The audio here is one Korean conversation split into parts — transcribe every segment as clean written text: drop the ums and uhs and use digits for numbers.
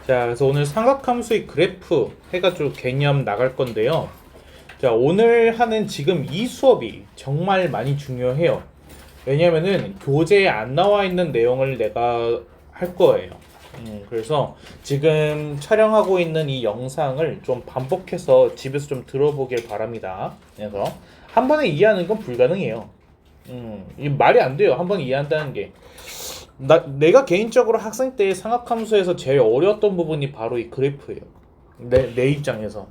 자, 그래서 오늘 삼각함수의 그래프 해가지고 개념 나갈 건데요. 자, 오늘 하는 지금 이 수업이 정말 많이 중요해요. 왜냐면은 교재에 안 나와 있는 내용을 내가 할 거예요. 그래서 지금 촬영하고 있는 이 영상을 좀 반복해서 집에서 좀 들어보길 바랍니다. 그래서 한 번에 이해하는 건 불가능해요. 이 말이 안 돼요. 한 번에 이해한다는 게. 내가 개인적으로 학생 때 삼각함수에서 제일 어려웠던 부분이 바로 이 그래프예요. 내 입장에서.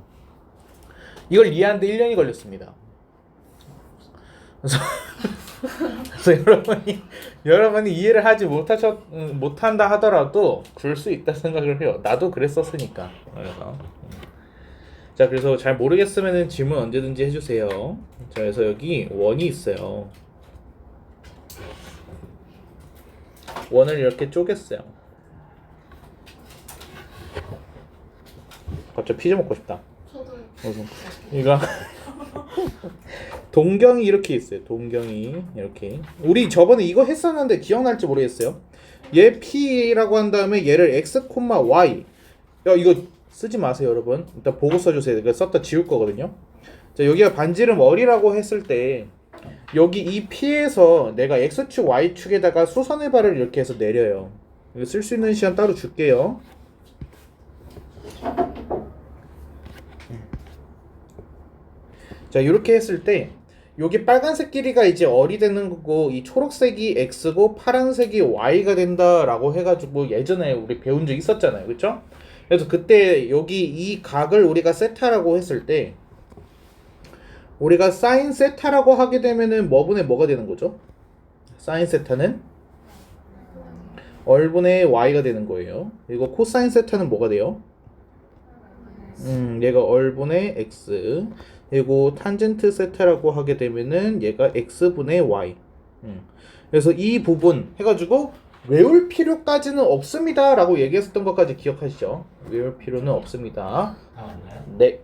이걸 이해하는데 1년이 걸렸습니다. 그래서 여러분이 이해를 하지 못한다 하더라도 그럴 수 있다 생각을 해요. 나도 그랬었으니까. 자, 그래서 잘 모르겠으면 질문 언제든지 해주세요. 자, 그래서 여기 원이 있어요. 원을 이렇게 쪼갰어요. 갑자기 피자 먹고 싶다. 저도요. 이거 동경이 이렇게 있어요. 동경이 이렇게. 우리 저번에 이거 했었는데 기억날지 모르겠어요. 얘 P라고 한 다음에 얘를 X, Y. 야, 이거 쓰지 마세요, 여러분. 일단 보고 써주세요. 이거 썼다 지울 거거든요. 자, 여기가 반지름 어리라고 했을 때 여기 이 P에서 내가 X축, Y축에다가 수선의 발을 이렇게 해서 내려요. 이거 쓸 수 있는 시간 따로 줄게요. 자, 이렇게 했을 때 여기 빨간색 길이가 이제 어리 되는 거고 이 초록색이 X고 파란색이 Y가 된다라고 해가지고 예전에 우리 배운 적 있었잖아요. 그쵸? 그래서 그때 여기 이 각을 우리가 세타라고 했을 때 우리가 사인 세타라고 하게 되면은 뭐분의 뭐가 되는 거죠? 사인 세타는 얼분의 y가 되는 거예요. 그리고 코사인 세타는 뭐가 돼요? 얘가 얼분의 x. 그리고 탄젠트 세타라고 하게 되면은 얘가 x분의 y. 그래서 이 부분 해가지고 외울 필요까지는 없습니다 라고 얘기했었던 것까지 기억하시죠? 외울 필요는 없습니다. 네.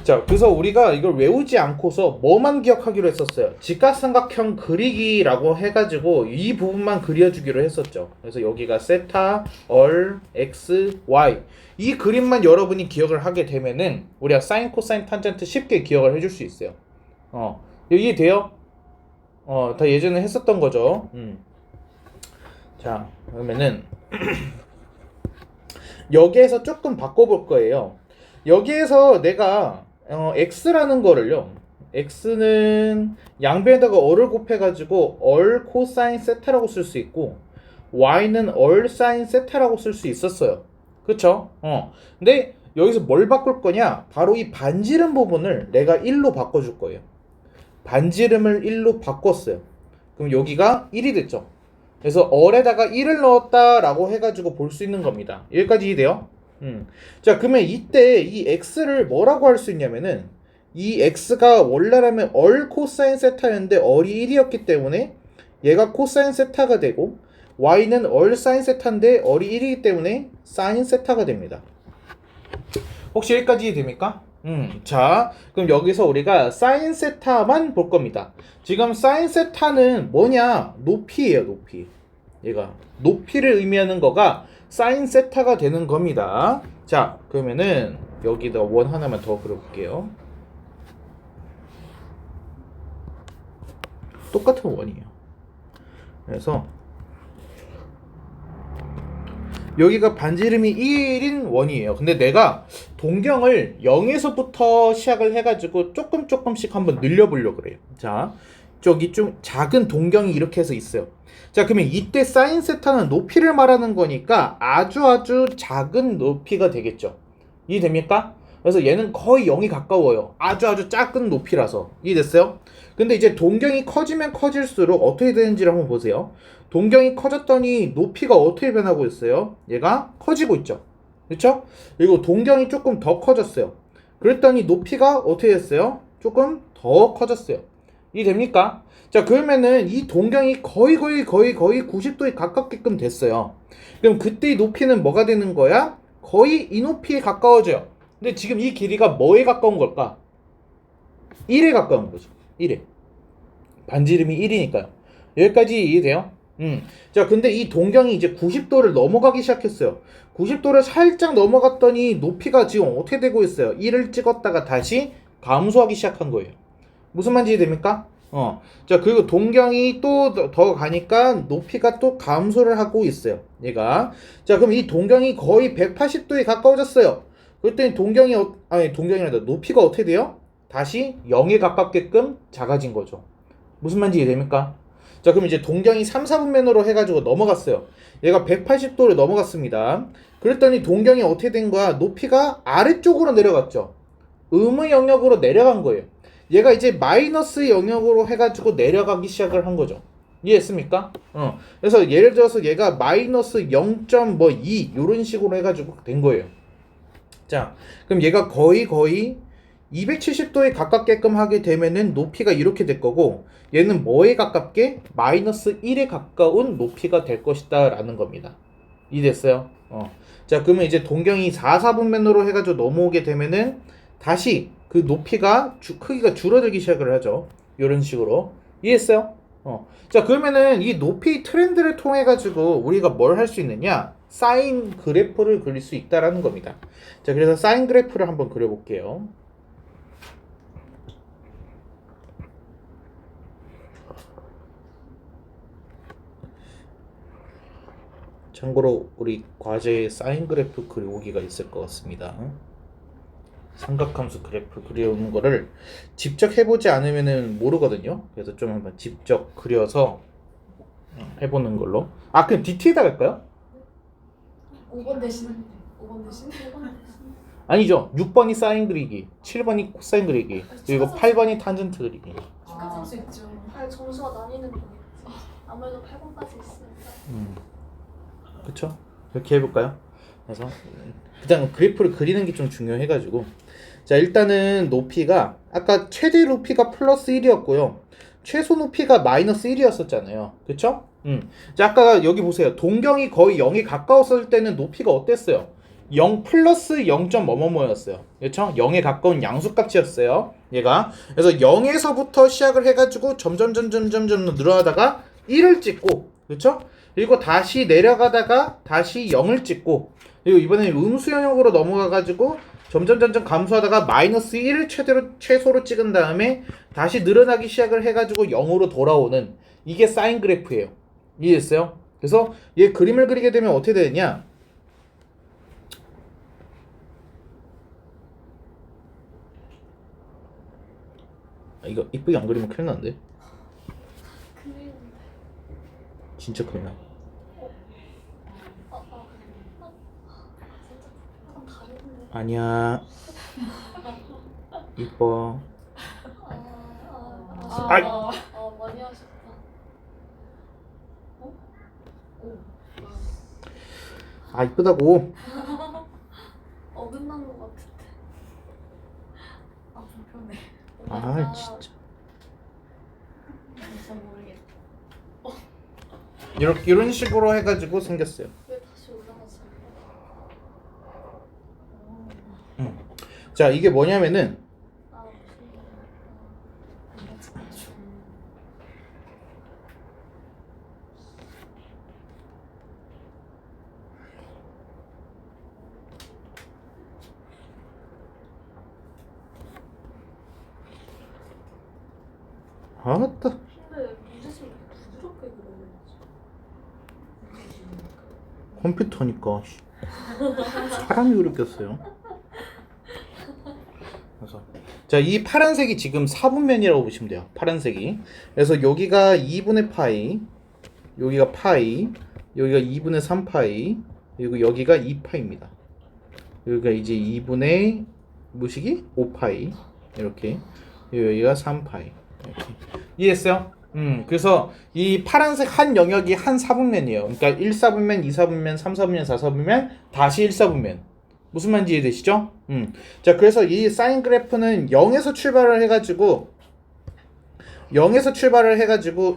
자, 그래서 우리가 이걸 외우지 않고서 뭐만 기억하기로 했었어요. 직각삼각형 그리기라고 해가지고 이 부분만 그려주기로 했었죠. 그래서 여기가 세타, 얼, x, y 이 그림만 여러분이 기억을 하게 되면은 우리가 사인, 코사인, 탄젠트 쉽게 기억을 해줄 수 있어요. 이해돼요? 다 예전에 했었던 거죠. 자, 그러면은 여기에서 조금 바꿔볼 거예요. 여기에서 내가 x라는 거를요. x는 양변에다가 얼을 곱해가지고 얼 코사인 세타라고 쓸 수 있고 y는 얼 사인 세타라고 쓸 수 있었어요. 그쵸? 근데 여기서 뭘 바꿀 거냐? 바로 이 반지름 부분을 내가 1로 바꿔줄 거예요. 반지름을 1로 바꿨어요. 그럼 여기가 1이 됐죠. 그래서 얼에다가 1을 넣었다라고 해가지고 볼 수 있는 겁니다. 여기까지 이해돼요? 자, 그러면 이때 이 x를 뭐라고 할 수 있냐면은 이 x가 원래라면 얼 코사인 세타였는데 얼이 1이었기 때문에 얘가 코사인 세타가 되고 y는 얼 사인 세타인데 얼이 1이기 때문에 사인 세타가 됩니다. 혹시 여기까지 이해됩니까? 자, 그럼 여기서 우리가 사인 세타만 볼 겁니다. 지금 사인 세타는 뭐냐? 높이예요, 높이. 얘가 높이를 의미하는 거가 사인 세타가 되는 겁니다. 자, 그러면은 여기다 원 하나만 더 그려볼게요. 똑같은 원이에요. 그래서 여기가 반지름이 1인 원이에요. 근데 내가 동경을 0에서부터 시작을 해가지고 조금씩 한번 늘려보려고 그래요. 자, 저기 좀 작은 동경이 이렇게 해서 있어요. 자, 그러면 이때 사인 세타는 높이를 말하는 거니까 아주 작은 높이가 되겠죠. 이해됩니까? 그래서 얘는 거의 0이 가까워요. 아주 작은 높이라서. 이해됐어요? 근데 이제 동경이 커지면 커질수록 어떻게 되는지를 한번 보세요. 동경이 커졌더니 높이가 어떻게 변하고 있어요? 얘가 커지고 있죠. 그렇죠? 그리고 동경이 조금 더 커졌어요. 그랬더니 높이가 어떻게 됐어요? 조금 더 커졌어요. 이해됩니까? 자, 그러면은 이 동경이 거의 90도에 가깝게끔 됐어요. 그럼 그때 이 높이는 뭐가 되는 거야? 거의 이 높이에 가까워져요. 근데 지금 이 길이가 뭐에 가까운 걸까? 1에 가까운 거죠. 1에. 반지름이 1이니까요. 여기까지 이해돼요? 자, 근데 이 동경이 이제 90도를 넘어가기 시작했어요. 90도를 살짝 넘어갔더니 높이가 지금 어떻게 되고 있어요? 1을 찍었다가 다시 감소하기 시작한 거예요. 무슨 말인지 이해됩니까? 자, 그리고 동경이 또 더 가니까 높이가 또 감소를 하고 있어요. 얘가. 자, 그럼 이 동경이 거의 180도에 가까워졌어요. 그랬더니 동경이란다. 높이가 어떻게 돼요? 다시 0에 가깝게끔 작아진 거죠. 무슨 말인지 이해됩니까? 자, 그럼 이제 동경이 3, 4분면으로 해가지고 넘어갔어요. 얘가 180도를 넘어갔습니다. 그랬더니 동경이 어떻게 된 거야? 높이가 아래쪽으로 내려갔죠. 음의 영역으로 내려간 거예요. 얘가 이제 마이너스 영역으로 해가지고 내려가기 시작을 한 거죠. 이해했습니까? 그래서 예를 들어서 얘가 마이너스 0.2 이런 식으로 해가지고 된 거예요. 자, 그럼 얘가 거의 270도에 가깝게끔 하게 되면은 높이가 이렇게 될 거고, 얘는 뭐에 가깝게? 마이너스 1에 가까운 높이가 될 것이다 라는 겁니다. 이해됐어요? 자, 그러면 이제 동경이 4, 4분면으로 해가지고 넘어오게 되면은 다시 그 높이가 크기가 줄어들기 시작을 하죠. 이런 식으로. 이해했어요? 자, 그러면은 이 높이 트렌드를 통해 가지고 우리가 뭘 할 수 있느냐? 사인 그래프를 그릴 수 있다라는 겁니다. 자, 그래서 사인 그래프를 한번 그려볼게요. 참고로 우리 과제에 사인 그래프 그려오기가 있을 것 같습니다. 삼각함수 그래프 그려오는 거를 직접 해보지 않으면은 모르거든요. 그래서 좀 한번 직접 그려서 해보는 걸로. 아, 그럼 DT에다 갈까요? 5번 대신 5번 대신 아니죠. 6번이 사인 그리기, 7번이 코사인 그리기, 그리고 8번이 탄젠트 그리기. 축하할 수 있죠. 아니 점수가 나뉘는 거겠지. 아무래도 8번까지 있으니까. 그쵸? 이렇게 해볼까요? 그래서 일단 그래프를 그리는 게 좀 중요해가지고, 자, 일단은 높이가 아까 최대 높이가 플러스 1이었고요 최소 높이가 마이너스 1이었었잖아요. 그쵸? 자, 아까 여기 보세요. 동경이 거의 0에 가까웠을 때는 높이가 어땠어요? 0 플러스 0. 뭐뭐뭐였어요. 그쵸? 0에 가까운 양수값이었어요. 얘가. 그래서 0에서부터 시작을 해가지고 점점 늘어나다가 1을 찍고, 그쵸? 그리고 다시 내려가다가 다시 0을 찍고, 그리고 이번에는 음수 영역으로 넘어가가지고 점점 감소하다가 마이너스 1을 최소로 찍은 다음에 다시 늘어나기 시작을 해가지고 0으로 돌아오는, 이게 사인 그래프예요. 이해했어요? 그래서 얘 그림을 그리게 되면 어떻게 되느냐? 이거 이쁘게 안 그리면 큰일 나는데? 그리는데. 진짜 큰일 나. 진짜 다른데. 아니야. 이뻐. 아이. 아이. 많이 하셨다. 아, 이쁘다고. 어긋난 것 같은데. 불편해. 아, 진짜. 진짜 모르겠다. 이런 식으로 해가지고 생겼어요. 왜 다시 올라갔어요? 자, 이게 뭐냐면은, 아따. 근데 문제집을 부드럽게 그려야지. 컴퓨터니까 씨. 사람이 그렸겠어요. 그래서 자, 이 파란색이 지금 4분면이라고 보시면 돼요. 파란색이. 그래서 여기가 2분의 파이, 여기가 파이, 여기가 2분의 3파이, 그리고 여기가 2파입니다. 여기가 이제 2분의 무식이 5파이 이렇게, 여기가 3파이 이렇게. 이해했어요? 그래서 이 파란색 한 영역이 한 4분면이에요. 그러니까 1, 4분면, 2, 4분면, 3, 4분면, 4, 4분면, 다시 1, 4분면. 무슨 말인지 이해되시죠? 자, 그래서 이 사인 그래프는 0에서 출발을 해가지고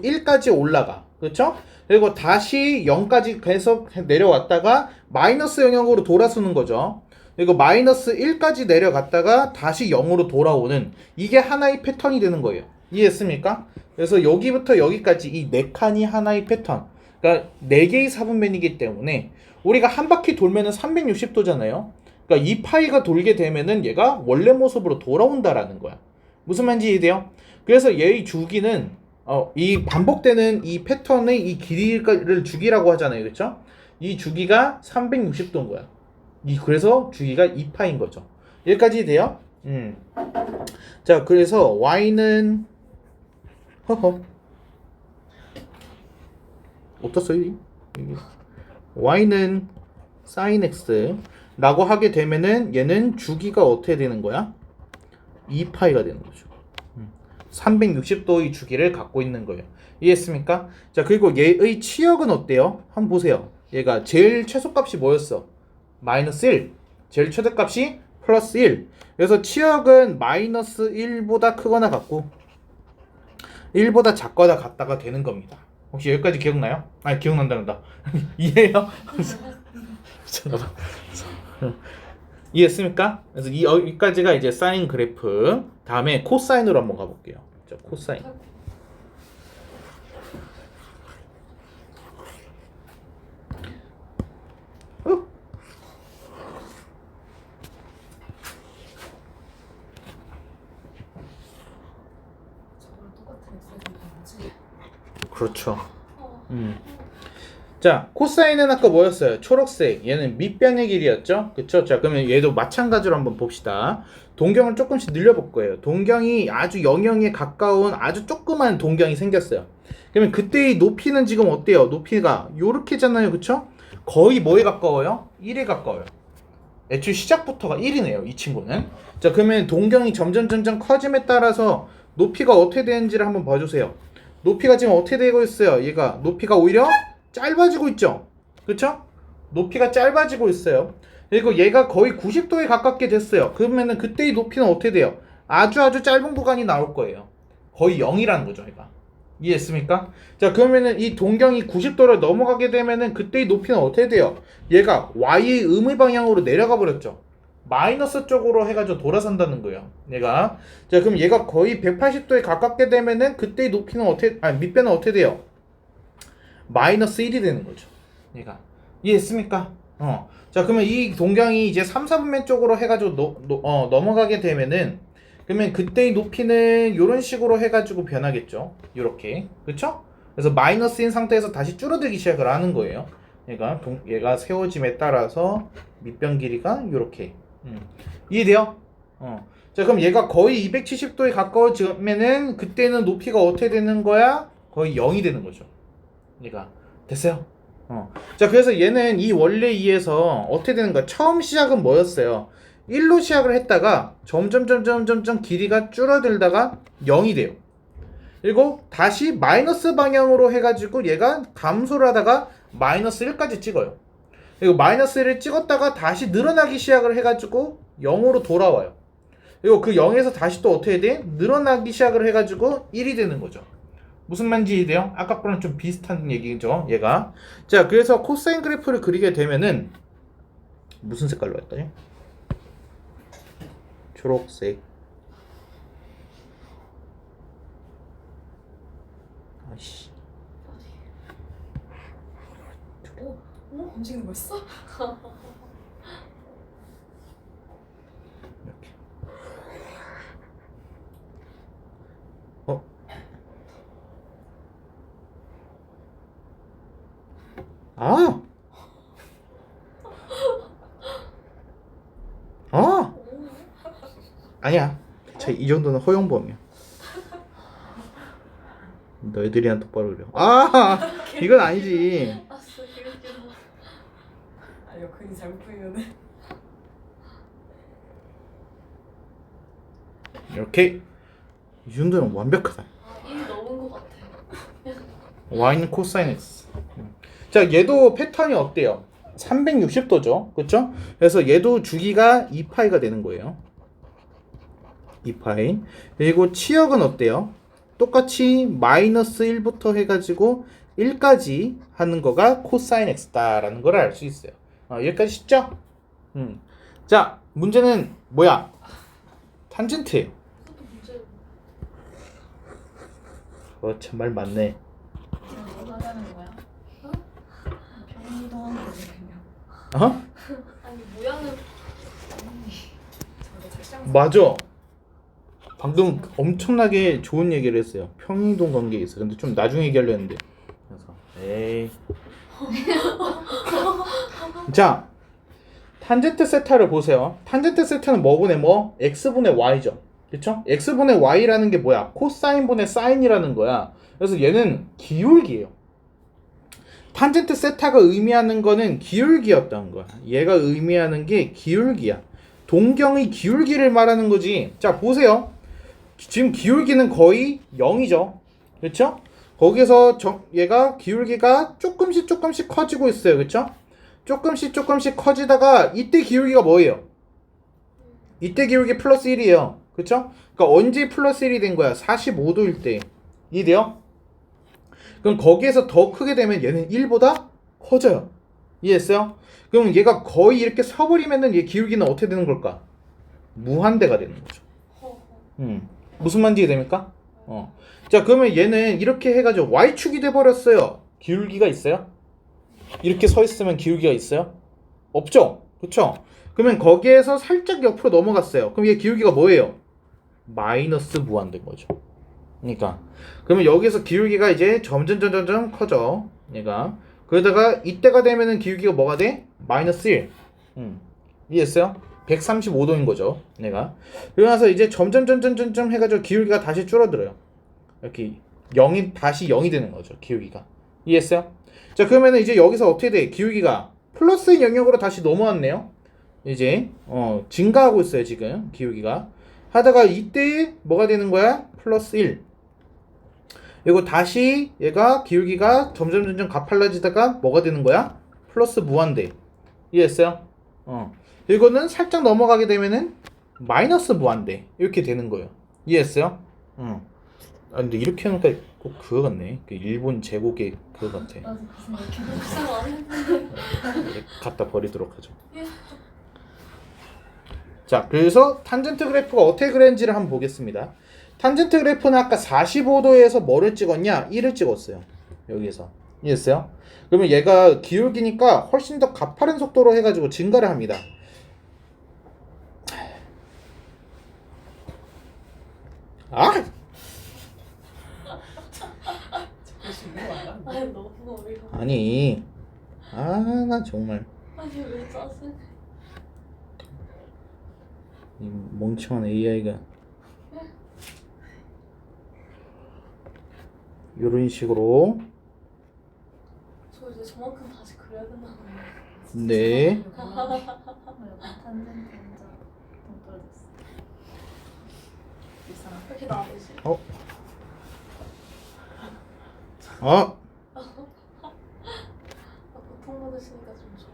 1까지 올라가. 그렇죠? 그리고 다시 0까지 계속 내려왔다가 마이너스 영역으로 돌아서는 거죠. 그리고 마이너스 1까지 내려갔다가 다시 0으로 돌아오는, 이게 하나의 패턴이 되는 거예요. 이해했습니까? 그래서 여기부터 여기까지 이 네 칸이 하나의 패턴. 그러니까 4개의 사분면이기 때문에 우리가 한 바퀴 돌면은 360도잖아요. 그러니까 이 파이가 돌게 되면은 얘가 원래 모습으로 돌아온다라는 거야. 무슨 말인지 이해돼요? 그래서 얘의 주기는 이 반복되는 이 패턴의 이 길이를 주기라고 하잖아요. 그렇죠? 이 주기가 360도인 거야. 그래서 주기가 2파인 거죠. 여기까지 돼요? 자, 그래서 y는 어디다 써요? y는 sin x 라고 하게 되면은 얘는 주기가 어떻게 되는 거야? 2파이가 되는 거죠. 360도의 주기를 갖고 있는 거예요. 이해했습니까? 자, 그리고 얘의 치역은 어때요? 한번 보세요. 얘가 제일 최소값이 뭐였어? 마이너스 1. 제일 최대값이 플러스 1. 그래서 치역은 마이너스 1보다 크거나 같고 1보다 작거나 같다가 되는 겁니다. 혹시 여기까지 기억나요? 아니, 기억난다는다. 이해해요? 잠깐만. 이해했습니까? 그래서 여기까지가 이제 사인 그래프. 다음에 코사인으로 한번 가볼게요. 자, 코사인. 저거랑 똑같은 엑셀이 뭐지? 그렇죠. 자, 코사인은 아까 뭐였어요? 초록색. 얘는 밑변의 길이였죠? 그쵸? 자, 그러면 얘도 마찬가지로 한번 봅시다. 동경을 조금씩 늘려볼 거예요. 동경이 아주 0,0에 가까운 아주 조그만 동경이 생겼어요. 그러면 그때의 높이는 지금 어때요? 높이가 요렇게잖아요. 그쵸? 거의 뭐에 가까워요? 1에 가까워요. 애초에 시작부터가 1이네요. 이 친구는. 자, 그러면 동경이 점점 커짐에 따라서 높이가 어떻게 되는지를 한번 봐주세요. 높이가 지금 어떻게 되고 있어요? 얘가 높이가 오히려 짧아지고 있죠. 그쵸? 높이가 짧아지고 있어요. 그리고 얘가 거의 90도에 가깝게 됐어요. 그러면은 그때의 높이는 어떻게 돼요? 아주 짧은 구간이 나올 거예요. 거의 0이라는 거죠, 얘가. 이해했습니까? 자, 그러면은 이 동경이 90도를 넘어가게 되면은 그때의 높이는 어떻게 돼요? 얘가 y의 음의 방향으로 내려가 버렸죠. 마이너스 쪽으로 해가지고 돌아선다는 거예요. 얘가. 자, 그럼 얘가 거의 180도에 가깝게 되면은 그때의 높이는 밑변은 어떻게 돼요? 마이너스 1이 되는 거죠. 얘가. 이해했습니까? 자, 그러면 이 동경이 이제 3, 4분면 쪽으로 해가지고 넘어가게 되면은 그러면 그때의 높이는 이런 식으로 해가지고 변하겠죠. 이렇게. 그쵸? 그래서 마이너스인 상태에서 다시 줄어들기 시작을 하는 거예요. 얘가 세워짐에 따라서 밑변 길이가 이렇게. 이해돼요? 자, 그럼 얘가 거의 270도에 가까워지면은 그때는 높이가 어떻게 되는 거야? 거의 0이 되는 거죠. 얘가. 됐어요? 자, 그래서 얘는 이 원리에 의해서 어떻게 되는 거야? 처음 시작은 뭐였어요? 1로 시작을 했다가 점점 길이가 줄어들다가 0이 돼요. 그리고 다시 마이너스 방향으로 해가지고 얘가 감소를 하다가 마이너스 1까지 찍어요. 그리고 마이너스 1을 찍었다가 다시 늘어나기 시작을 해가지고 0으로 돌아와요. 그리고 그 0에서 다시 또 어떻게 돼? 늘어나기 시작을 해가지고 1이 되는 거죠. 무슨 말인지 이해돼요? 아까 거랑 좀 비슷한 얘기죠, 얘가. 자, 그래서 코사인 그래프를 그리게 되면은 무슨 색깔로 했더니? 초록색. 아이씨. 움직이는 거 있어? 이렇게. 아! 아니야. 자, 이 정도는 허용범이야. 너희들이랑 똑바로 그려. 이건 아니지. 아싸 개웃기다. 이거 그림 잘못 그리면은 이렇게. 이 정도는 완벽하다. 1 넘은 것 같아. y는 코사인 x. 자, 얘도 패턴이 어때요? 360도죠. 그쵸? 그래서 얘도 주기가 2파이가 되는 거예요. 2파이. 그리고 치역은 어때요? 똑같이 마이너스 1부터 해가지고 1까지 하는 거가 코사인 x다라는 걸 알 수 있어요. 여기까지 쉽죠? 자, 문제는 뭐야? 탄젠트예요. 그것도 문제. 참 말 많네. 뭐 하자는 거야? 어? 아니 모양은 저도 책상 맞아. 방금 엄청나게 좋은 얘기를 했어요. 평행이동 관계에 있어. 근데 좀 나중에 얘기하려 했는데. 그래서 에이. 자, 탄젠트 세타를 보세요. 탄젠트 세타는 뭐분의 뭐? x분의 y죠. 그쵸? x분의 y라는 게 뭐야? 코사인분의 사인이라는 거야. 그래서 얘는 기울기예요. 탄젠트 세타가 의미하는 거는 기울기였던 거야. 얘가 의미하는 게 기울기야. 동경의 기울기를 말하는 거지. 자, 보세요. 지금 기울기는 거의 0이죠. 그렇죠? 거기서 얘가 기울기가 조금씩 커지고 있어요. 그렇죠? 조금씩 커지다가 이때 기울기가 뭐예요? 이때 기울기 플러스 1이에요. 그렇죠? 그러니까 언제 플러스 1이 된 거야? 45도일 때. 이해돼요? 그럼 거기에서 더 크게 되면 얘는 1보다 커져요. 이해했어요? 그럼 얘가 거의 이렇게 서버리면은 얘 기울기는 어떻게 되는 걸까? 무한대가 되는 거죠. 무슨 말인지 이해됩니까? 자, 그러면 얘는 이렇게 해가지고 y축이 돼버렸어요. 기울기가 있어요? 이렇게 서 있으면 기울기가 있어요? 없죠? 그쵸? 그러면 거기에서 살짝 옆으로 넘어갔어요. 그럼 얘 기울기가 뭐예요? 마이너스 무한대인 거죠. 그러니까 그러면 여기서 기울기가 이제 점점 커져. 얘가 그러다가 이때가 되면은 기울기가 뭐가 돼? 마이너스 1. 이해했어요? 135도인 거죠. 얘가. 그러면서 이제 점점 해가지고 기울기가 다시 줄어들어요. 이렇게 0이 다시 0이 되는 거죠. 기울기가. 이해했어요? 자, 그러면은 이제 여기서 어떻게 돼? 기울기가 플러스 영역으로 다시 넘어왔네요. 이제 증가하고 있어요. 지금 기울기가. 하다가 이때 뭐가 되는 거야? 플러스 1. 그리고 다시 얘가 기울기가 점점 가팔라지다가 뭐가 되는 거야? 플러스 무한대. 이해했어요? 이거는 살짝 넘어가게 되면은 마이너스 무한대. 이렇게 되는 거예요. 이해했어요? 아, 근데 이렇게 하니까 꼭 그거 같네. 그 일본 제국의 그거 같아. 나도 무슨 이렇게 묵상 안 했는데. 갖다 버리도록 하죠. 자, 그래서 탄젠트 그래프가 어떻게 그랬는지를 한번 보겠습니다. 탄젠트 그래프는 아까 45도에서 뭐를 찍었냐? 1을 찍었어요. 여기에서. 이해했어요? 그러면 얘가 기울기니까 훨씬 더 가파른 속도로 해가지고 증가를 합니다. 아! 아니 너무 어이가. 아니. 나 정말. 아니 왜 짜증? 이 멍청한 AI가 이런 식으로. 저 이제 저만큼 다시 그려야 된다는 거. 네. 탄젠트 혼자 떨어졌어. 왜 이렇게 나대지? 보통 받으시니까 좀 좋아.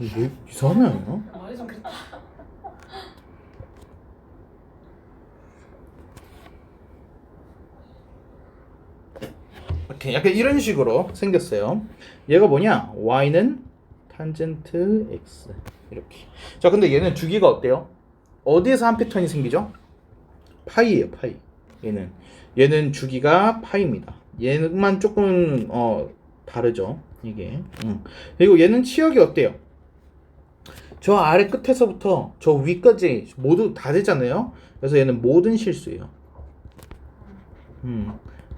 왜 이상하냐? 말이 좀 그랬다. 이렇게 약간 이런 식으로 생겼어요. 얘가 뭐냐? y는 탄젠트 x. 이렇게. 자, 근데 얘는 주기가 어때요? 어디에서 한 패턴이 생기죠? 파이예요, 파이. 얘는 주기가 파이입니다. 얘만 조금 다르죠. 이게. 그리고 얘는 치역이 어때요? 저 아래 끝에서부터 저 위까지 모두 다 되잖아요. 그래서 얘는 모든 실수예요.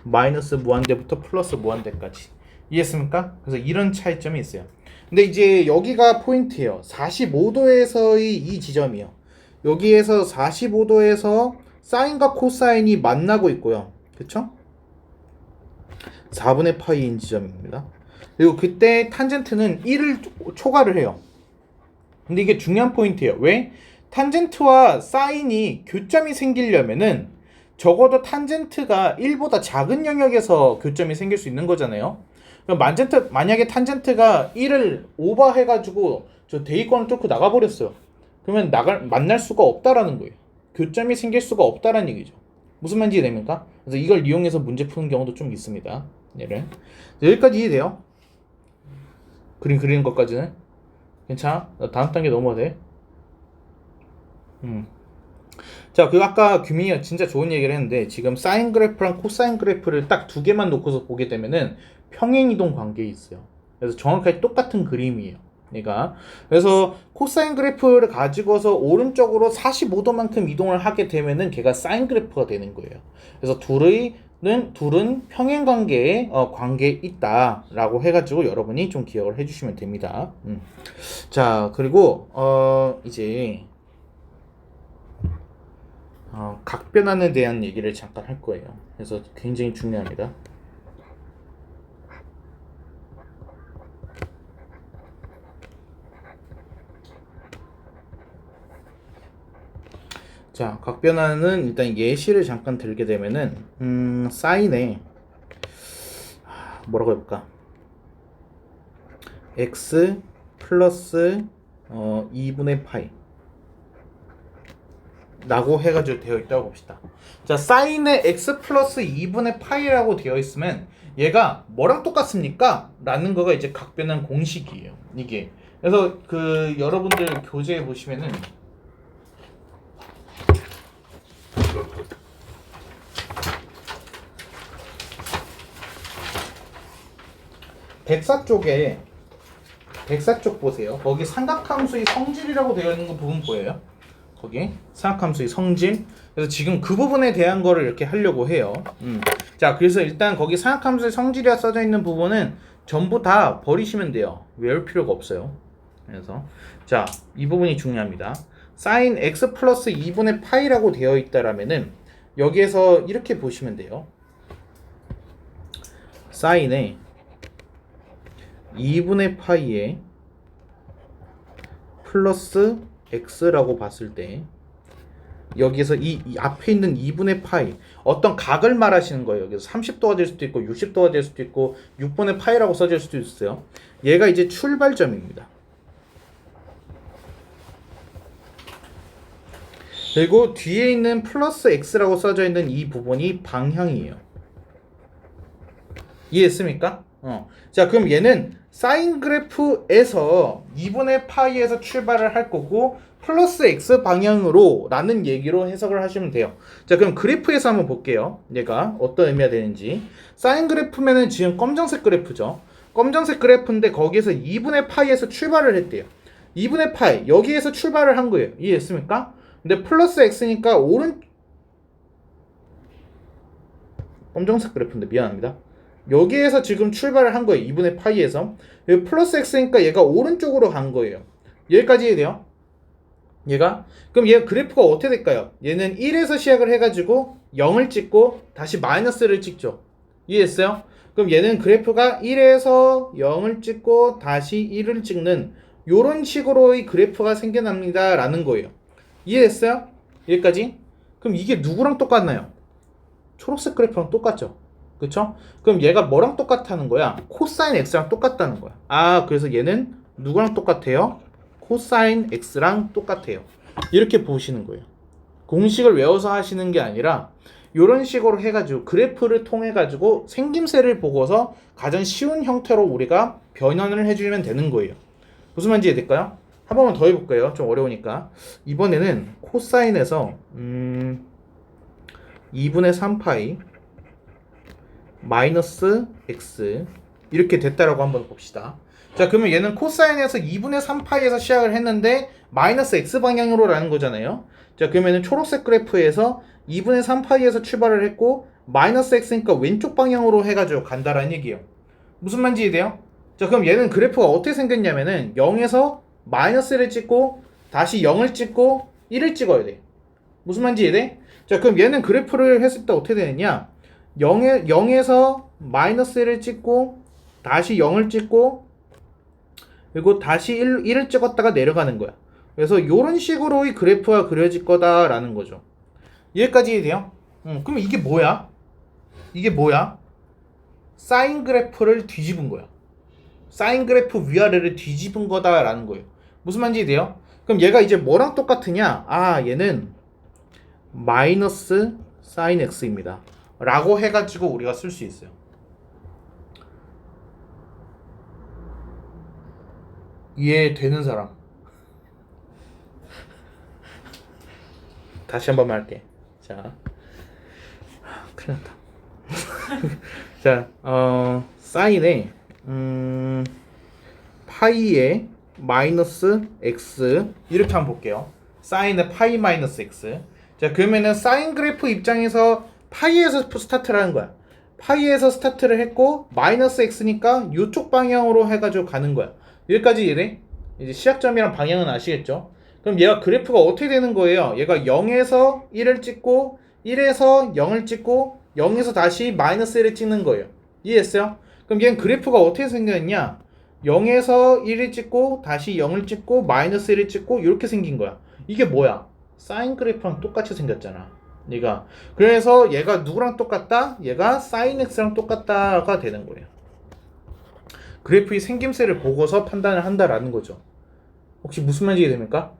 마이너스 무한대부터 플러스 무한대까지. 이해했습니까? 그래서 이런 차이점이 있어요. 근데 이제 여기가 포인트예요. 45도에서의 이 지점이요. 여기에서 45도에서 사인과 코사인이 만나고 있고요. 그쵸? 4분의 파이인 지점입니다. 그리고 그때 탄젠트는 1을 초과를 해요. 근데 이게 중요한 포인트예요. 왜? 탄젠트와 사인이 교점이 생기려면은 적어도 탄젠트가 1보다 작은 영역에서 교점이 생길 수 있는 거잖아요. 그럼 만약에 탄젠트가 1을 오버해가지고 저 대위권을 뚫고 나가버렸어요. 그러면 만날 수가 없다라는 거예요. 교점이 생길 수가 없다라는 얘기죠. 무슨 말인지 이해됩니까? 그래서 이걸 이용해서 문제 푸는 경우도 좀 있습니다. 얘를. 여기까지 이해돼요? 그림 그리는 것까지는? 괜찮아? 나 다음 단계 넘어야 돼. 자, 그 아까 규민이가 진짜 좋은 얘기를 했는데 지금 사인 그래프랑 코사인 그래프를 딱 두 개만 놓고서 보게 되면은 평행이동 관계에 있어요. 그래서 정확하게 똑같은 그림이에요. 얘가. 그래서 코사인 그래프를 가지고서 오른쪽으로 45도만큼 이동을 하게 되면은 걔가 사인 그래프가 되는 거예요. 그래서 둘은 평행 관계에 관계에 있다라고 해가지고 여러분이 좀 기억을 해주시면 됩니다. 자, 그리고 이제 각변환에 대한 얘기를 잠깐 할 거예요. 그래서 굉장히 중요합니다. 자, 각변환은 일단 예시를 잠깐 들게 되면은 사인에 뭐라고 해볼까? x 플러스 2분의 파이 라고 해가지고 되어 있다고 봅시다. 자, 사인에 x 플러스 2분의 파이라고 되어 있으면 얘가 뭐랑 똑같습니까? 라는 거가 이제 각변환 공식이에요. 이게. 그래서 그 여러분들 교재에 보시면은 백사 쪽 보세요. 거기 삼각함수의 성질이라고 되어 있는 거 부분 보여요? 거기 삼각함수의 성질. 그래서 지금 그 부분에 대한 거를 이렇게 하려고 해요. 자, 그래서 일단 거기 삼각함수의 성질이라 써져 있는 부분은 전부 다 버리시면 돼요. 외울 필요가 없어요. 그래서 자, 이 부분이 중요합니다. sin x 플러스 2분의 파이라고 되어 있다라면은 여기에서 이렇게 보시면 돼요. sin에 2분의 파이에 플러스 x라고 봤을 때 여기에서 이 앞에 있는 2분의 파이 어떤 각을 말하시는 거예요. 여기서 30도가 될 수도 있고 60도가 될 수도 있고 6분의 파이라고 써질 수도 있어요. 얘가 이제 출발점입니다. 그리고 뒤에 있는 플러스 x라고 써져 있는 이 부분이 방향이에요. 이해했습니까? 자, 그럼 얘는 사인 그래프에서 2분의 파이에서 출발을 할 거고 플러스 x 방향으로 라는 얘기로 해석을 하시면 돼요. 자, 그럼 그래프에서 한번 볼게요. 얘가 어떤 의미가 되는지. 사인 그래프면은 지금 검정색 그래프죠. 검정색 그래프인데 거기에서 2분의 파이에서 출발을 했대요. 2분의 파이 여기에서 출발을 한 거예요. 이해했습니까? 근데 플러스 x니까 검정색 그래프인데 미안합니다. 여기에서 지금 출발을 한 거예요. 2분의 파이에서. 여기 플러스 x니까 얘가 오른쪽으로 간 거예요. 여기까지 해야 돼요. 그럼 얘 그래프가 어떻게 될까요? 얘는 1에서 시작을 해가지고 0을 찍고 다시 마이너스를 찍죠. 이해했어요? 그럼 얘는 그래프가 1에서 0을 찍고 다시 1을 찍는 요런 식으로의 그래프가 생겨납니다 라는 거예요. 이해했어요? 여기까지? 그럼 이게 누구랑 똑같나요? 초록색 그래프랑 똑같죠? 그쵸? 그럼 얘가 뭐랑 똑같다는 거야? 코사인 x랑 똑같다는 거야. 그래서 얘는 누구랑 똑같아요? 코사인 x랑 똑같아요. 이렇게 보시는 거예요. 공식을 외워서 하시는 게 아니라 이런 식으로 해가지고 그래프를 통해 가지고 생김새를 보고서 가장 쉬운 형태로 우리가 변환을 해주면 되는 거예요. 무슨 말인지 이해될까요? 한 번만 더 해볼게요. 좀 어려우니까. 이번에는 코사인에서 2분의 3파이 마이너스 x 이렇게 됐다라고 한번 봅시다. 자, 그러면 얘는 코사인에서 2분의 3파이에서 시작을 했는데 마이너스 x 방향으로 라는 거잖아요. 자, 그러면은 초록색 그래프에서 2분의 3파이에서 출발을 했고 마이너스 x니까 왼쪽 방향으로 해가지고 간다라는 얘기예요. 무슨 말인지 이해돼요? 자, 그럼 얘는 그래프가 어떻게 생겼냐면은 0에서 마이너스를 찍고 다시 0을 찍고 1을 찍어야 돼. 무슨 말인지 이해돼? 자, 그럼 얘는 그래프를 했을 때 어떻게 되느냐? 0에서 마이너스를 찍고 다시 0을 찍고 그리고 다시 1을 찍었다가 내려가는 거야. 그래서 이런 식으로의 그래프가 그려질 거다라는 거죠. 여기까지 돼요? 그럼 이게 뭐야? 이게 뭐야? 사인 그래프를 뒤집은 거야. 사인 그래프 위아래를 뒤집은 거다라는 거예요. 무슨 말인지 돼요? 그럼 얘가 이제 뭐랑 똑같으냐? 얘는 마이너스 사인 x입니다. 라고 해가지고 우리가 쓸 수 있어요. 이해되는 사람? 다시 한 번만 할게. 자, 큰일 났다. 자, 사인에 파이에 마이너스 x 이렇게 한번 볼게요. 사인의 파이 마이너스 x. 자, 그러면은 사인 그래프 입장에서 파이에서 스타트를 하는 거야. 파이에서 스타트를 했고 마이너스 x니까 이쪽 방향으로 해가지고 가는 거야. 여기까지 이래. 이제 시작점이랑 방향은 아시겠죠? 그럼 얘가 그래프가 어떻게 되는 거예요? 얘가 0에서 1을 찍고 1에서 0을 찍고 0에서 다시 마이너스 1을 찍는 거예요. 이해했어요? 그럼 얘는 그래프가 어떻게 생겼냐? 0에서 1을 찍고 다시 0을 찍고 마이너스 1을 찍고 이렇게 생긴 거야. 이게 뭐야? 사인 그래프랑 똑같이 생겼잖아. 얘가. 그래서 얘가 누구랑 똑같다? 얘가 사인 x랑 똑같다가 되는 거예요. 그래프의 생김새를 보고서 판단을 한다라는 거죠. 혹시 무슨 말인지 이해됩니까?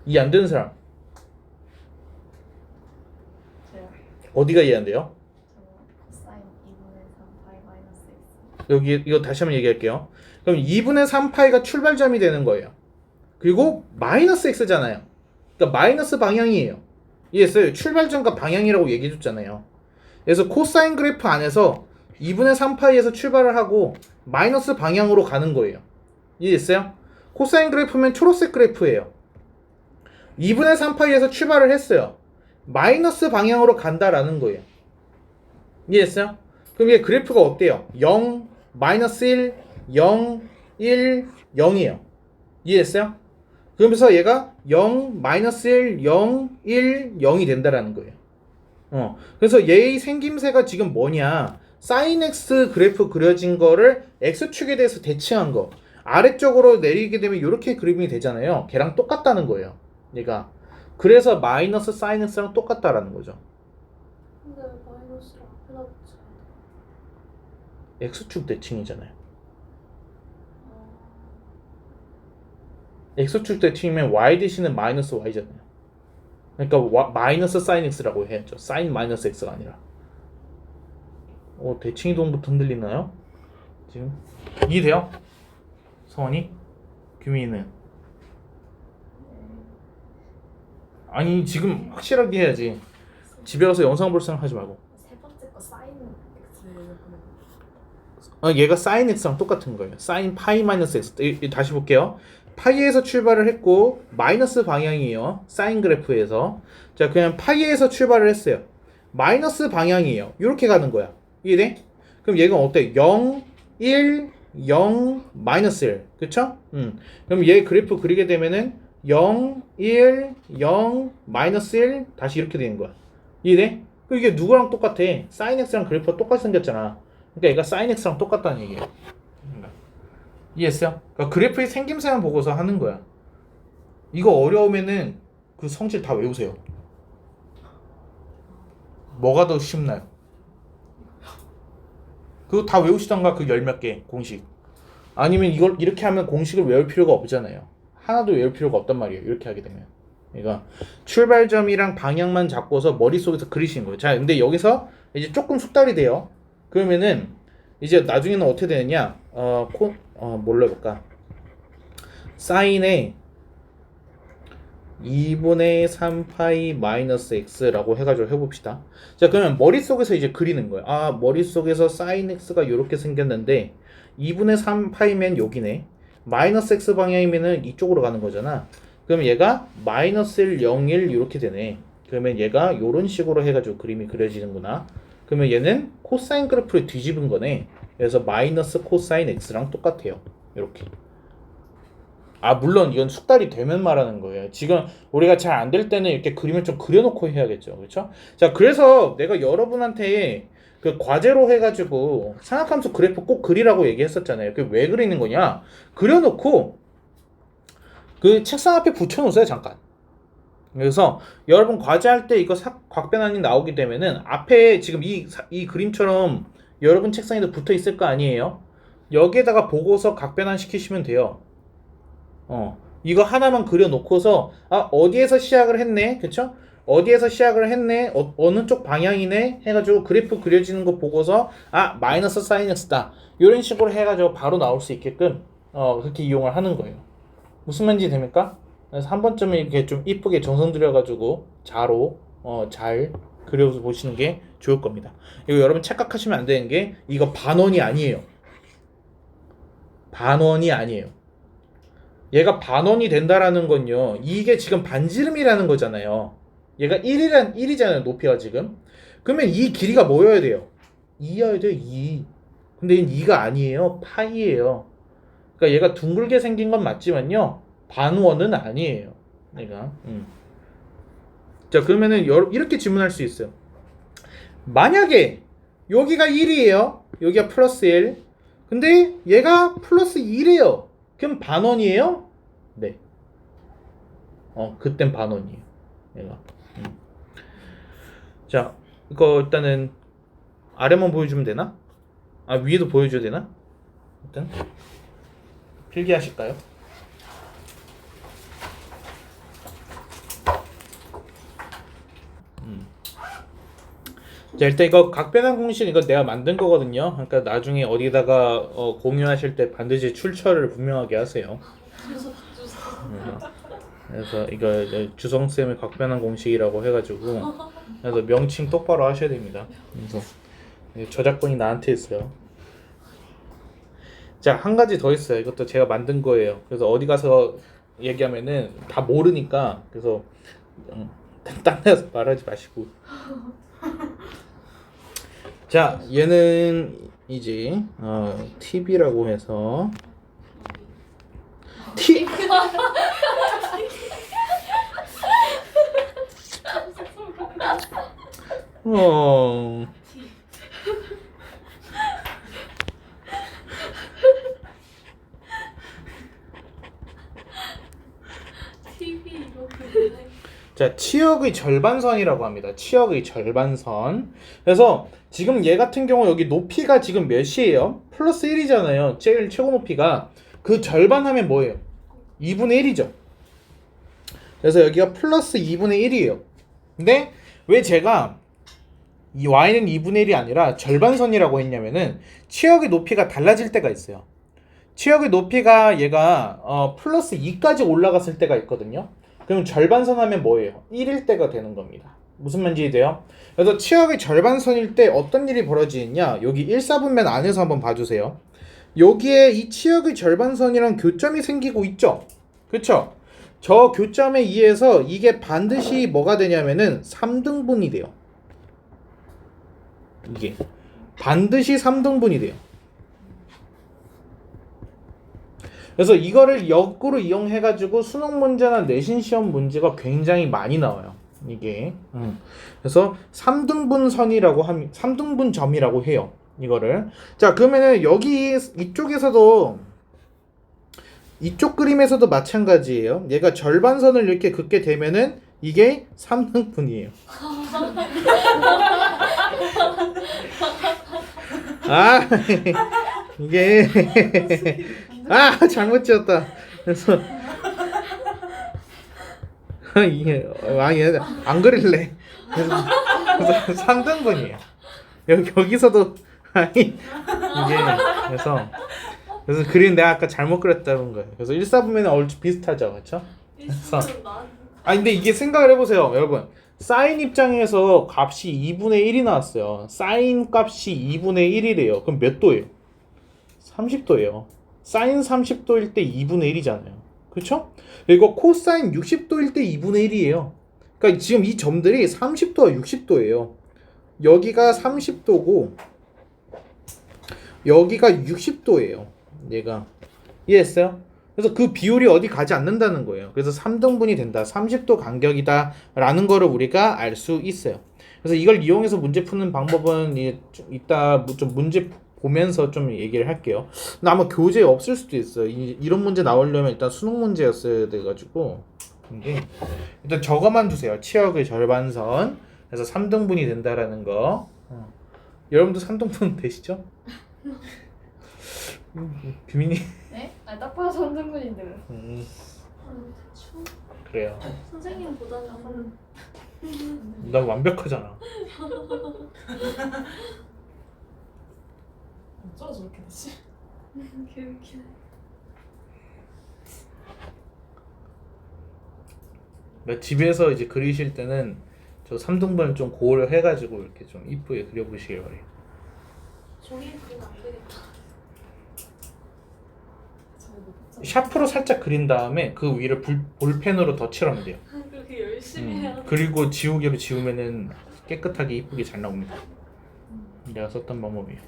이해 안 되는 사람 제가 어디가 이해 안 돼요? 코사인 2분의 3파이 마이너스 x. 여기 이거 다시 한번 얘기할게요. 그럼 2분의 3파이가 출발점이 되는 거예요. 그리고 마이너스 x잖아요. 그러니까 마이너스 방향이에요. 이해했어요? 출발점과 방향이라고 얘기해줬잖아요. 그래서 코사인 그래프 안에서 2분의 3파이에서 출발을 하고 마이너스 방향으로 가는 거예요. 이해했어요? 코사인 그래프면 초록색 그래프예요. 2분의 3파이에서 출발을 했어요. 마이너스 방향으로 간다라는 거예요. 이해했어요? 그럼 얘 그래프가 어때요? 0, 마이너스 1, 0, 1, 0이에요. 이해했어요? 그러면서 얘가 0, 마이너스 1, 0, 1, 0이 된다라는 거예요. 그래서 얘의 생김새가 지금 뭐냐? 사인 x 그래프 그려진 거를 x축에 대해서 대칭한 거. 아래쪽으로 내리게 되면 이렇게 그림이 되잖아요. 걔랑 똑같다는 거예요. 얘가. 그래서 마이너스 사인 x랑 똑같다라는 거죠. 근데 마이너스를 앞에다 붙여야 돼. x축 대칭이잖아요. x축 대칭이면 y 대신은 마이너스 y잖아요. 그러니까 마이너스 사인 x라고 해야죠. 사인 마이너스 x가 아니라. 대칭 이동부터 흔들리나요? 지금 이해돼요? 성원이? 규민이는? 아니 지금 확실하게 해야지. 집에 가서 영상 볼 생각 하지 말고. 세 번째 거 사인 X예요. 얘가 사인 x랑 똑같은 거예요. 사인 파이 마이너스 x. 다시 볼게요. 파이에서 출발을 했고 마이너스 방향이에요. 사인 그래프에서. 자, 그냥 파이에서 출발을 했어요. 마이너스 방향이에요. 이렇게 가는 거야. 이해돼? 그럼 얘가 어때? 0, 1, 0, 마이너스 1. 그쵸? 그럼 얘 그래프 그리게 되면은 0, 1, 0, 마이너스 1 다시 이렇게 되는 거야. 이해돼? 그럼 이게 누구랑 똑같아? 사인 x랑 그래프가 똑같이 생겼잖아. 그러니까 얘가 사인 x랑 똑같다는 얘기예요. 이해했어요? 그러니까 그래프의 생김새만 보고서 하는 거야. 이거 어려우면은 그 성질 다 외우세요. 뭐가 더 쉽나요? 그거 다 외우시던가 그 열 몇 개 공식. 아니면 이걸 이렇게 하면 공식을 외울 필요가 없잖아요. 하나도 외울 필요가 없단 말이에요. 이렇게 하게 되면. 그러니까 출발점이랑 방향만 잡고서 머릿속에서 그리시는 거예요. 자, 근데 여기서 이제 조금 숙달이 돼요. 그러면은 이제 나중에는 어떻게 되느냐? 뭘로 해볼까? 사인에 2분의 3파이 마이너스 x라고 해가지고 해봅시다. 자, 그러면 머릿속에서 이제 그리는 거예요. 머릿속에서 사인 x가 이렇게 생겼는데 2분의 3파이면 여기네. 마이너스 x 방향이면은 이쪽으로 가는 거잖아. 그럼 얘가 마이너스 1, 0, 1 이렇게 되네. 그러면 얘가 이런 식으로 해가지고 그림이 그려지는구나. 그러면 얘는 코사인 그래프를 뒤집은 거네. 그래서 마이너스 코사인 x랑 똑같아요. 이렇게. 물론 이건 숙달이 되면 말하는 거예요. 지금 우리가 잘 안 될 때는 이렇게 그림을 좀 그려놓고 해야겠죠. 그렇죠? 자, 그래서 내가 여러분한테 그 과제로 해가지고 삼각함수 그래프 꼭 그리라고 얘기했었잖아요. 그게 왜 그리는 거냐? 그려놓고 그 책상 앞에 붙여놓으세요. 잠깐. 그래서 여러분 과제할 때 이거 곽변환이 나오게 되면은 앞에 지금 이 그림처럼 여러분 책상에도 붙어 있을 거 아니에요? 여기에다가 보고서 각변환 시키시면 돼요. 이거 하나만 그려놓고서 어디에서 시작을 했네, 그쵸? 어디에서 시작을 했네, 어느 쪽 방향이네 해가지고 그래프 그려지는 거 보고서 마이너스 사인 x다 이런 식으로 해가지고 바로 나올 수 있게끔 그렇게 이용을 하는 거예요. 무슨 말인지 됩니까? 그래서 한 번쯤은 이렇게 좀 이쁘게 정성 들여가지고 자로 잘 그려서 보시는 게 좋을 겁니다. 이거 여러분 착각하시면 안 되는 게 이거 반원이 아니에요. 반원이 아니에요. 얘가 반원이 된다라는 건요. 이게 지금 반지름이라는 거잖아요. 얘가 1이잖아요. 높이가 지금. 그러면 이 길이가 뭐여야 돼요? 2여야 돼요. 2. 근데 얘는 2가 아니에요. 파이예요. 그러니까 얘가 둥글게 생긴 건 맞지만요. 반원은 아니에요. 얘가. 자, 그러면은 이렇게 질문할 수 있어요. 만약에 여기가 1이에요. 여기가 플러스 1. 근데 얘가 플러스 2래요. 그럼 반원이에요? 네. 그땐 반원이에요. 얘가. 자, 이거 일단은 아래만 보여주면 되나? 아, 위에도 보여줘야 되나? 일단 필기하실까요? 자, 일단 이거 각변환 공식 이거 내가 만든 거거든요. 그러니까 나중에 어디다가 공유하실 때 반드시 출처를 분명하게 하세요. 그래서 이거 주성쌤의 각변환 공식이라고 해가지고 그래서 명칭 똑바로 하셔야 됩니다. 그래서 저작권이 나한테 있어요. 자, 한 가지 더 있어요. 이것도 제가 만든 거예요. 그래서 어디 가서 얘기하면은 다 모르니까 그래서 딴 데서 말하지 마시고. 자, 얘는 이제 TV라고 해서 어 TV 이렇게. 자, 치역의 절반선이라고 합니다. 치역의 절반선. 그래서 지금 얘 같은 경우 여기 높이가 지금 몇이에요? 플러스 1이잖아요. 제일 최고 높이가. 그 절반 하면 뭐예요? 2분의 1이죠. 그래서 여기가 플러스 2분의 1이에요. 근데 왜 제가 이 y는 2분의 1이 아니라 절반선이라고 했냐면은 치역의 높이가 달라질 때가 있어요. 치역의 높이가 얘가 플러스 2까지 올라갔을 때가 있거든요. 그럼 절반선 하면 뭐예요? 1일 때가 되는 겁니다. 무슨 말인지 이해돼요? 그래서 치역의 절반선일 때 어떤 일이 벌어지느냐? 여기 1사분면 안에서 한번 봐주세요. 여기에 이 치역의 절반선이랑 교점이 생기고 있죠? 그쵸? 저 교점에 의해서 이게 반드시 뭐가 되냐면은 3등분이 돼요. 이게 반드시 3등분이 돼요. 그래서 이거를 역으로 이용해가지고 수능 문제나 내신 시험 문제가 굉장히 많이 나와요. 이게. 그래서 3등분 선이라고 하면 3등분 점이라고 해요. 이거를. 자, 그러면은 여기 이쪽에서도 이쪽 그림에서도 마찬가지예요. 얘가 절반선을 이렇게 긋게 되면은 이게 3등분이에요. 아, 이게 잘못 지었다. 그래서 이게 얘 안 그릴래. 그래서 3등분이에요. 여기서도 이게 그래서 그림 내가 아까 잘못 그렸다는 거예요. 그래서 1사분면은 얼추 비슷하죠, 그렇죠? 그래서 근데 이게 생각을 해보세요, 여러분. 사인 입장에서 값이 2분의 1이 나왔어요. 사인 값이 2분의 1이래요. 그럼 몇 도예요? 30도예요. 사인 30도일 때 2분의 1이잖아요. 그렇죠? 그리고 코사인 60도일 때 2분의 1이에요. 그러니까 지금 이 점들이 30도와 60도예요. 여기가 30도고 여기가 60도예요. 얘가. 이해했어요? 그래서 그 비율이 어디 가지 않는다는 거예요. 그래서 3등분이 된다. 30도 간격이다. 라는 거를 우리가 알 수 있어요. 그래서 이걸 이용해서 문제 푸는 방법은 이따 좀 문제 보면서 좀 얘기를 할게요. 근데 아마 교재에 없을 수도 있어요. 이런 문제 나오려면 일단 수능 문제였어야 돼가지고 이게 일단 저거만 두세요. 치역의 절반선. 그래서 3등분이 된다라는 거. 여러분도 3등분 되시죠? 규민이. 네? 아니 딱 봐도 3등분인데 왜? 대충 그래요. 선생님보다는 나 완벽하잖아. 어쩌다 저렇게 되지? 개웃기네. 집에서 이제 그리실 때는 저 3등분을 좀 고려해가지고 이렇게 좀 이쁘게 그려보시길 바래요. 종이에 그리면 안 되겠다. 저거 못 봤잖아. 샤프로 살짝 그린 다음에 그 위를 볼펜으로 덧칠하면 돼요. 그렇게 열심히 해야 돼. 그리고 지우개로 지우면은 깨끗하게 이쁘게 잘 나옵니다. 내가 썼던 방법이에요.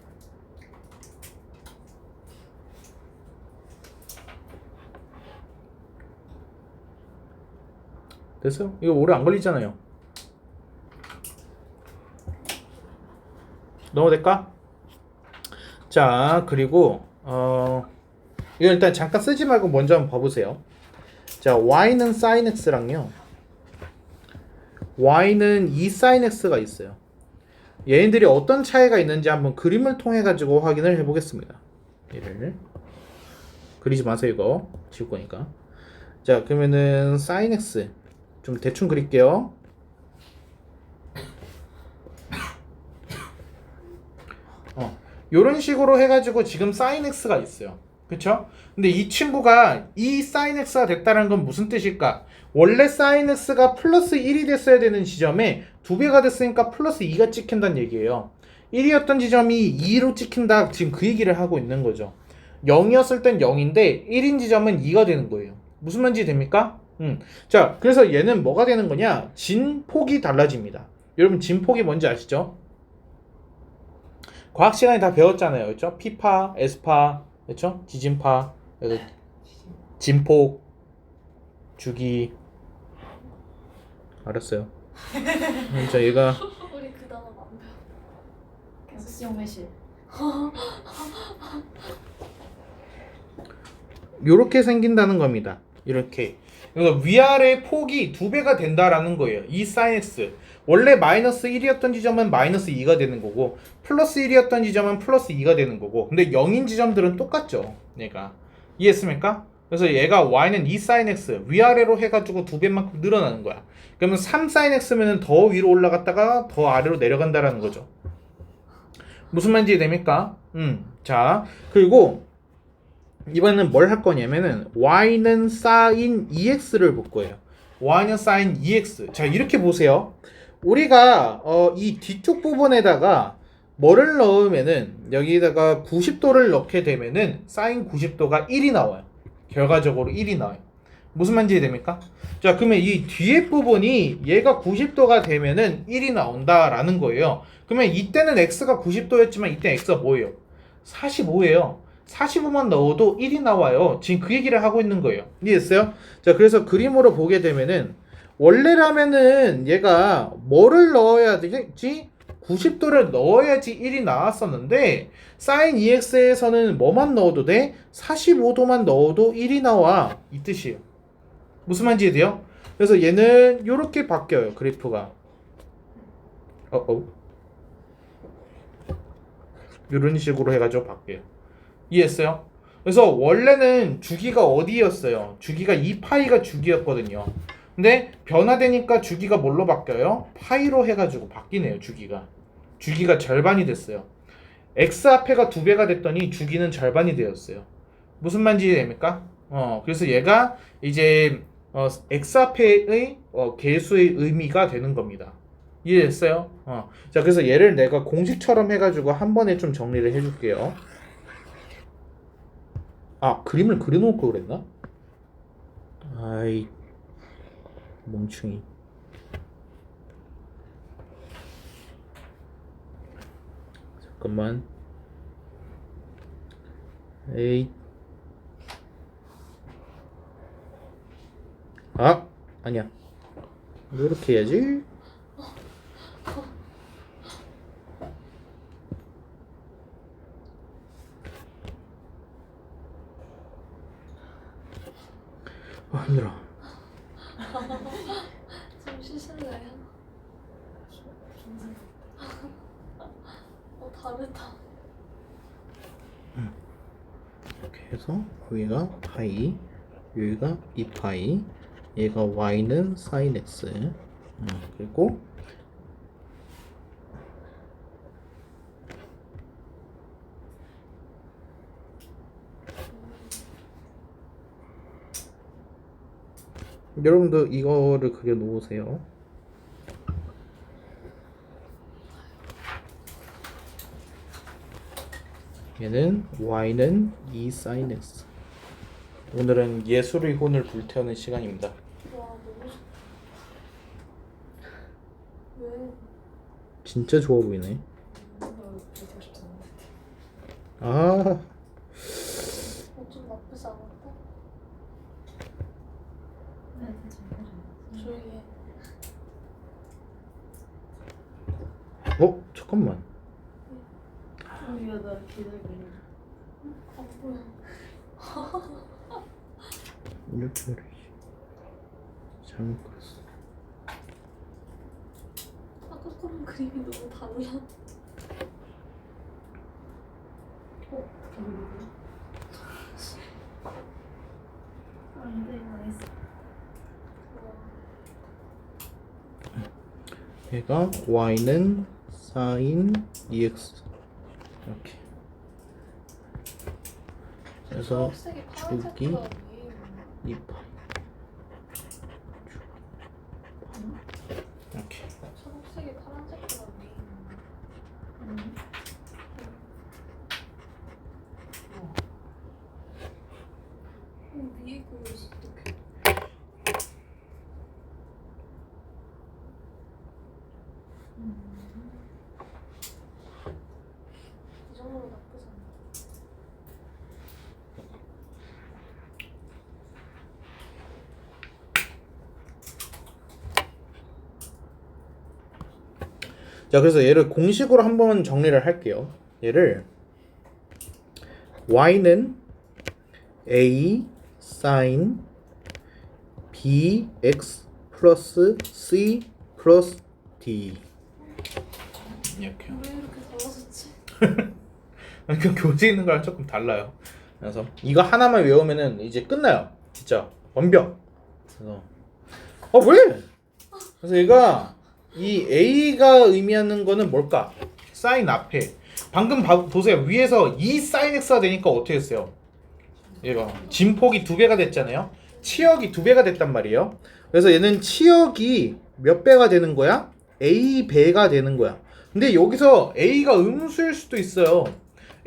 됐어요? 이거 오래 안 걸리잖아요. 넘어갈까? 자, 그리고 이거 일단 잠깐 쓰지 말고 먼저 한번 봐보세요. 자, y는 sin x랑요. y는 2 sin x가 있어요. 얘네들이 어떤 차이가 있는지 한번 그림을 통해 가지고 확인을 해보겠습니다. 얘를 그리지 마세요. 이거 지울 거니까. 자, 그러면은 sin x 좀 대충 그릴게요. 요런 식으로 해가지고 지금 sin x가 있어요. 그쵸? 근데 이 친구가 이 sin x가 됐다는 건 무슨 뜻일까? 원래 sin x가 플러스 1이 됐어야 되는 지점에 2배가 됐으니까 플러스 2가 찍힌다는 얘기예요. 1이었던 지점이 2로 찍힌다. 지금 그 얘기를 하고 있는 거죠. 0이었을 땐 0인데 1인 지점은 2가 되는 거예요. 무슨 말인지 됩니까? 자, 그래서 얘는 뭐가 되는 거냐? 진폭이 달라집니다. 여러분 진폭이 뭔지 아시죠? 과학 시간에 다 배웠잖아요. 그렇죠? P파, S파, 그렇죠? 지진파, 그래서 진폭, 주기. 알았어요. 진짜 얘가 우리 그 단어 안 배워. 엑스형 매실. 요렇게 생긴다는 겁니다. 이렇게. 그러니까 위아래 폭이 2배가 된다라는 거예요. 이 sin x. 원래 마이너스 1이었던 지점은 마이너스 2가 되는 거고 플러스 1이었던 지점은 플러스 2가 되는 거고 근데 0인 지점들은 똑같죠. 얘가. 이해했습니까? 그래서 얘가 y는 2 sin x 위아래로 해가지고 2배만큼 늘어나는 거야. 그러면 3 sin x면은 더 위로 올라갔다가 더 아래로 내려간다라는 거죠. 무슨 말인지 됩니까? 자, 그리고 이번에는 뭘 할 거냐면은 y는 sin 2x를 볼 거예요. y는 sin 2x. 자, 이렇게 보세요. 우리가 이 뒤쪽 부분에다가 뭐를 넣으면은 여기다가 90도를 넣게 되면은 sin 90도가 1이 나와요. 결과적으로 1이 나와요. 무슨 말인지 됩니까? 자, 그러면 이 뒤에 부분이 얘가 90도가 되면은 1이 나온다라는 거예요. 그러면 이때는 x가 90도였지만 이때 x가 뭐예요? 45예요. 45만 넣어도 1이 나와요. 지금 그 얘기를 하고 있는 거예요. 이해했어요? 자, 그래서 그림으로 보게 되면은 원래라면은 얘가 뭐를 넣어야 되지? 90도를 넣어야지 1이 나왔었는데 sin 2x에서는 뭐만 넣어도 돼? 45도만 넣어도 1이 나와. 이 뜻이에요. 무슨 말인지 이해돼요? 그래서 얘는 이렇게 바뀌어요. 그래프가. 이런 식으로 해가지고 바뀌어요. 이해했어요? 그래서 원래는 주기가 어디였어요? 주기가 2파이가 주기였거든요. 근데 변화되니까 주기가 뭘로 바뀌어요? 파이로 해가지고 바뀌네요. 주기가 절반이 됐어요. x 앞에가 2배가 됐더니 주기는 절반이 되었어요. 무슨 말인지 됩니까? 그래서 얘가 이제 x 앞에의 개수의 의미가 되는 겁니다. 이해됐어요? 자, 그래서 얘를 내가 공식처럼 해가지고 한 번에 좀 정리를 해줄게요. 아, 그림을 그려놓을 걸 그랬나? 아이, 멍충이. 잠깐만. 에이. 아, 아니야. 이렇게 해야지. 힘들어. 좀 쉬실래요? 다르다. 이렇게 해서 여기가 파이, 여기가 2파이, 얘가 y는 sin x. 그리고 여러분도 이거를 그려 놓으세요. 얘는 y는 2 sin x. 오늘은 예술의 혼을 불태우는 시간입니다. 와 너무 좋다. 왜? 진짜 좋아 보이네. 되고 싶지 않은데. 아, 좀 나쁘지 않았다. 네, 괜찮아요. 조용히 해. 잠깐만. 우리가 나 기다리고 있는. 아 뭐야? 이렇게 그래. 잘못 그렸어. 아까 거랑 그림이 너무 달라. 저기 누구야? 안돼 망했어. 얘가 y는 sin 2x 이렇게. 그래서 초록색이 주기 파란색보다 2파 이렇게. 초록색이 파란색보다 위에 그려서 어떡해. 이 정도면 나쁘지 않아. 자, 그래서 얘를 공식으로 한번 정리를 할게요. 얘를 y는 a sin bx 플러스 c 플러스 d 이렇게요. 왜 이렇게 달라졌지? 그 교재 있는 거랑 조금 달라요. 그래서 이거 하나만 외우면은 이제 끝나요. 진짜 완벽. 그래서 왜? 그래서 얘가 이 a가 의미하는 거는 뭘까? sin 앞에 방금 보세요. 위에서 2 sin x가 되니까 어떻게 됐어요? 얘가 진폭이 2배가 됐잖아요. 치역이 2배가 됐단 말이에요. 그래서 얘는 치역이 몇 배가 되는 거야? a 배가 되는 거야. 근데 여기서 a가 음수일 수도 있어요.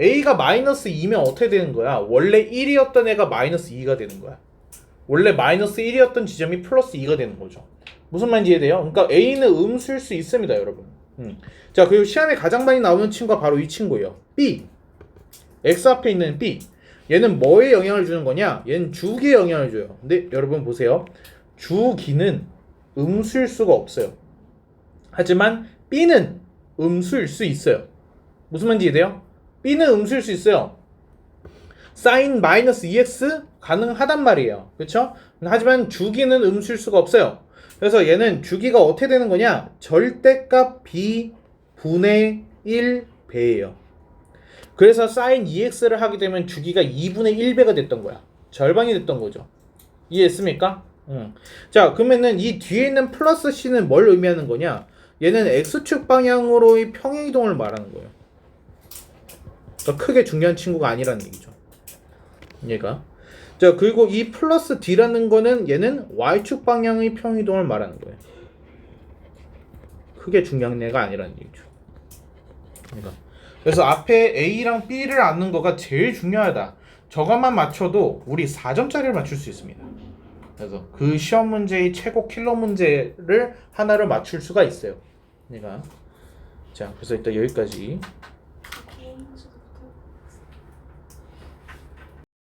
a가 마이너스 2면 어떻게 되는 거야? 원래 1이었던 애가 마이너스 2가 되는 거야. 원래 마이너스 1이었던 지점이 플러스 2가 되는 거죠. 무슨 말인지 이해돼요? 그러니까 a는 음수일 수 있습니다, 여러분. 자, 그리고 시험에 가장 많이 나오는 친구가 바로 이 친구예요. b. x 앞에 있는 b. 얘는 뭐에 영향을 주는 거냐? 얘는 주기에 영향을 줘요. 근데 여러분 보세요. 주기는 음수일 수가 없어요. 하지만 b는 음수일 수 있어요. 무슨 말인지 이해돼요? b는 음수일 수 있어요. sin 마이너스 2x 가능하단 말이에요. 그렇죠? 하지만 주기는 음수일 수가 없어요. 그래서 얘는 주기가 어떻게 되는 거냐? 절대값 b 분의 1배예요. 그래서 sin 2x를 하게 되면 주기가 2분의 1배가 됐던 거야. 절반이 됐던 거죠. 이해했습니까? 자, 그러면은 이 뒤에 있는 플러스 c는 뭘 의미하는 거냐? 얘는 x축 방향으로의 평행이동을 말하는 거예요. 그러니까 크게 중요한 친구가 아니라는 얘기죠. 얘가. 자, 그리고 이 플러스 d라는 거는 얘는 y축 방향의 평행이동을 말하는 거예요. 크게 중요한 애가 아니라는 얘기죠. 그러니까. 그래서 앞에 A랑 B를 아는 거가 제일 중요하다. 저것만 맞춰도 우리 4점짜리를 맞출 수 있습니다. 그래서 그 시험 문제의 최고 킬러 문제를 하나를 맞출 수가 있어요. 그러니까 자, 그래서 일단 여기까지